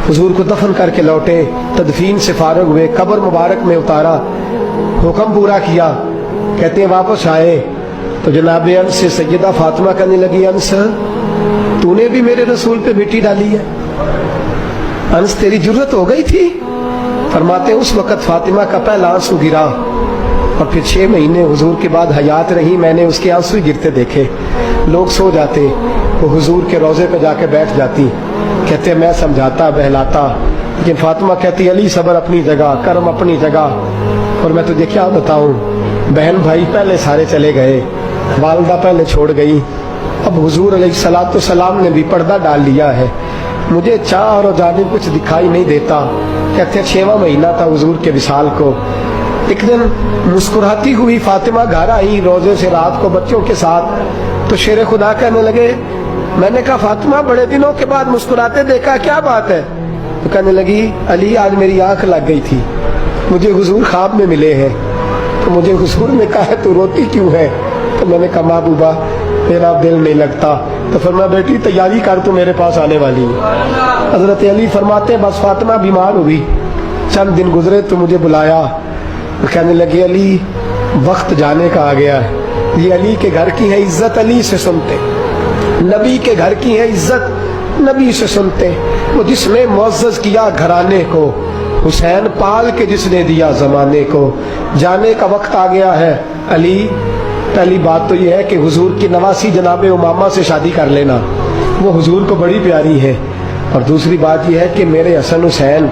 हुजूर को दफन करके लौटे, तदफीन से फारग हुए, कब्र मुबारक में उतारा, हुक्म पूरा किया। कहते हैं वापस आए तो जनाब अनस से सैयदा फातिमा कहने लगी, अनस तूने भी मेरे रसूल पे मिट्टी डाली है, अनस तेरी जुर्रत हो गई थी। फरमाते उस वक़्त फातिमा का पहला आंसू गिरा और फिर 6 महीने हुजूर के बाद हयात रही, मैंने उसके आंसू गिरते देखे। लोग सो जाते, वो हुजूर के रोज़े पे जाके बैठ जाती। कहते मैं समझाता बहलाता, लेकिन फातिमा कहती अली सब्र अपनी जगह, कर्म अपनी जगह। और मैं तुझे क्या बताऊं, बहन भाई पहले सारे चले गए, वालदा पहले छोड़ गई, अब हुजूर अलैहिस्सलातु सलाम ने भी पर्दा डाल लिया है, मुझे चार और जानिब कुछ दिखाई नहीं देता। कहते 6वां महीना था हुजूर के विसाल को। एक दिन मुस्कुराती हुई फातिमा घर आई रोजे से रात को बच्चों के साथ, तो शेर खुदा कहने लगे, मैंने कहा फातिमा बड़े दिनों के बाद मुस्कुराते देखा, क्या बात है? तो कहने लगी अली आज मेरी आंख लग गई थी, मुझे हुजूर ख्वाब में मिले हैं, तो मुझे हुजूर ने कहा है तू रोती क्यों है? तो मैंने कहा महबूबा मेरा दिल नहीं लगता। तो फरमाया बेटी तैयारी कर, तू मेरे पास आने वाली है। हजरत अली फरमाते बस फातिमा बीमार हुई, चंद दिन गुजरे तो मुझे बुलाया, तो कहने लगे अली वक्त जाने का आ गया है, ये अली के घर की है इज्जत अली से सुनते, नबी के घर की है इज्जत नबी से सुनते। वो जिसने मुअज़्ज़ज़ किया घराने को, हुसैन पाल के जिसने दिया जमाने को, जाने का वक्त आ गया है अली। पहली बात तो यह है कि हुजूर की नवासी जनाब उमामा से शादी कर लेना, वो हुजूर को बड़ी प्यारी है। और दूसरी बात यह है कि मेरे हसन हुसैन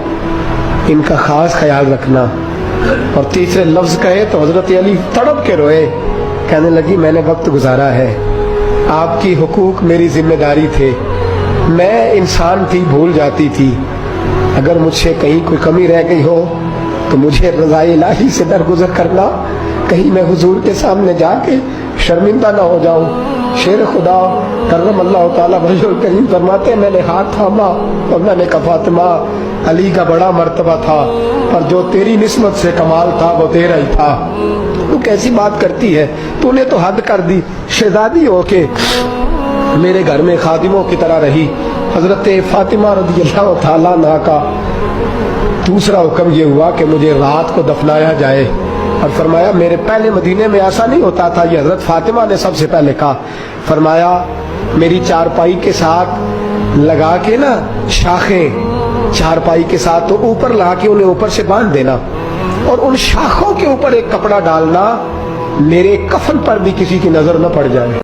इनका खास ख्याल रखना। और तीसरे लफ्ज कहे तो हजरत अली तड़प के रोए, कहने लगी मैंने वक्त गुजारा है, आपकी हुकूक मेरी जिम्मेदारी थे, मैं इंसान थी भूल जाती थी, अगर मुझसे कहीं कोई कमी रह गई हो तो मुझे रज़ाए इलाही से दरगुजर करना, कहीं मैं हुजूर के सामने जाके शर्मिंदा ना हो जाऊं। शेर खुदा करम अल्लाह ताला वजहुल करीम फरमाते मैंने हाथ थामा और मैंने कहा फातिमा अली का बड़ा मर्तबा था, पर जो तेरी निस्बत से कमाल था वो तेरा ही था। तू कैसी बात करती है, तूने तो हद कर दी, शहजादी होके मेरे घर में खादिमों की तरह रही। हजरत फातिमा रज़ियल्लाहु ताला अन्हा का दूसरा हुक्म ये हुआ कि मुझे रात को दफनाया जाए। और फरमाया मेरे पहले मदीने में ऐसा नहीं होता था, ये हजरत फातिमा ने सबसे पहले कहा। फरमाया मेरी चारपाई के साथ लगा के ना शाखें, चारपाई के साथ तो ऊपर लगा के उन्हें ऊपर से बांध देना, और उन शाखों के ऊपर एक कपड़ा डालना, मेरे कफन पर भी किसी की नजर न पड़ जाए।